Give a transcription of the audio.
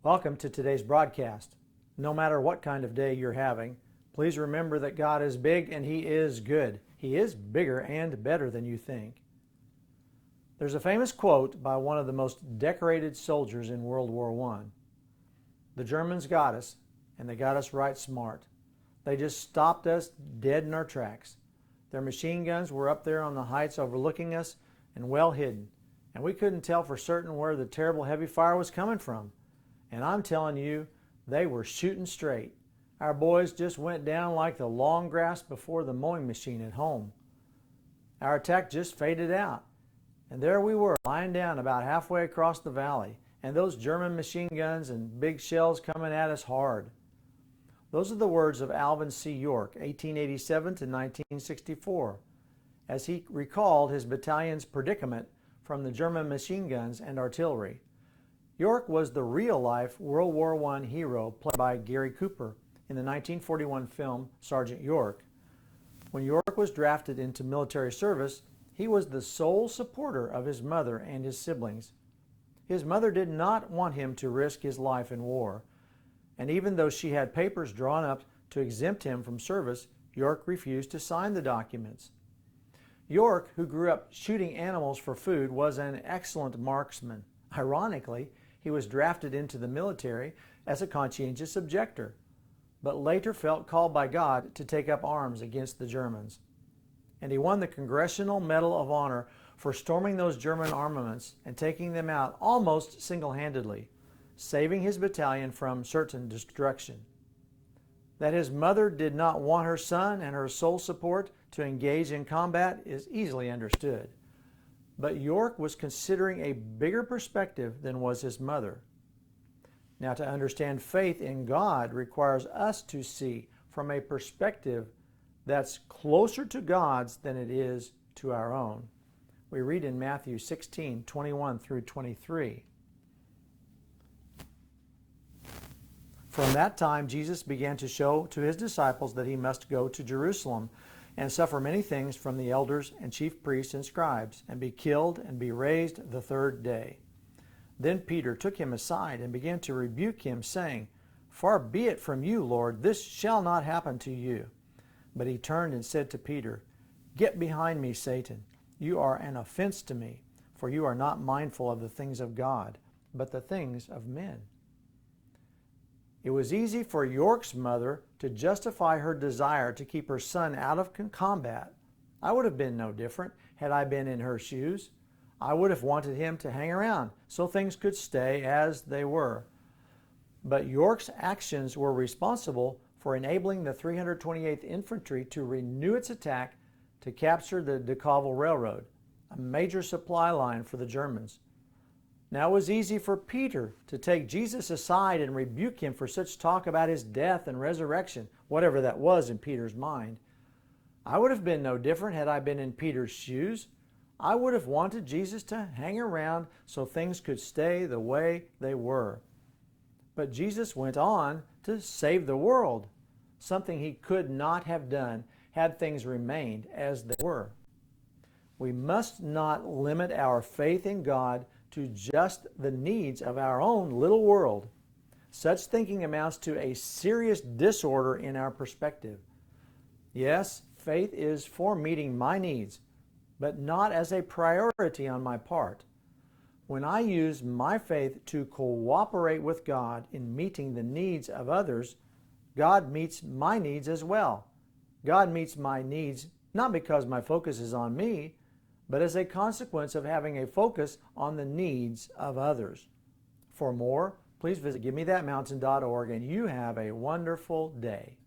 Welcome to today's broadcast. No matter what kind of day you're having, please remember that God is big and He is good. He is bigger and better than you think. There's a famous quote by one of the most decorated soldiers in World War I. The Germans got us, and they got us right smart. They just stopped us dead in our tracks. Their machine guns were up there on the heights overlooking us and well hidden, and we couldn't tell for certain where the terrible heavy fire was coming from. And I'm telling you, they were shooting straight. Our boys just went down like the long grass before the mowing machine at home. Our attack just faded out, and there we were, lying down about halfway across the valley, and those German machine guns and big shells coming at us hard. Those are the words of Alvin C. York, 1887 to 1964, as he recalled his battalion's predicament from the German machine guns and artillery. York was the real-life World War I hero played by Gary Cooper in the 1941 film Sergeant York. When York was drafted into military service, he was the sole supporter of his mother and his siblings. His mother did not want him to risk his life in war, and even though she had papers drawn up to exempt him from service, York refused to sign the documents. York, who grew up shooting animals for food, was an excellent marksman. Ironically, he was drafted into the military as a conscientious objector, but later felt called by God to take up arms against the Germans. And he won the Congressional Medal of Honor for storming those German armaments and taking them out almost single-handedly, saving his battalion from certain destruction. That his mother did not want her son and her sole support to engage in combat is easily understood. But York was considering a bigger perspective than was his mother. Now, to understand faith in God requires us to see from a perspective that's closer to God's than it is to our own. We read in Matthew 16:21 through 23. From that time, Jesus began to show to his disciples that he must go to Jerusalem and suffer many things from the elders and chief priests and scribes, and be killed and be raised the third day. Then Peter took him aside and began to rebuke him, saying, "Far be it from you, Lord, this shall not happen to you." But he turned and said to Peter, "Get behind me, Satan. You are an offense to me, for you are not mindful of the things of God, but the things of men." It was easy for York's mother to justify her desire to keep her son out of combat. I would have been no different had I been in her shoes. I would have wanted him to hang around so things could stay as they were. But York's actions were responsible for enabling the 328th Infantry to renew its attack to capture the DeKalb Railroad, a major supply line for the Germans. Now it was easy for Peter to take Jesus aside and rebuke him for such talk about his death and resurrection, whatever that was in Peter's mind. I would have been no different had I been in Peter's shoes. I would have wanted Jesus to hang around so things could stay the way they were. But Jesus went on to save the world, something he could not have done had things remained as they were. We must not limit our faith in God to just the needs of our own little world. Such thinking amounts to a serious disorder in our perspective. Yes, faith is for meeting my needs, but not as a priority on my part. When I use my faith to cooperate with God in meeting the needs of others, God meets my needs as well. God meets my needs not because my focus is on me, but as a consequence of having a focus on the needs of others. For more, please visit GiveMeThatMountain.org, and you have a wonderful day.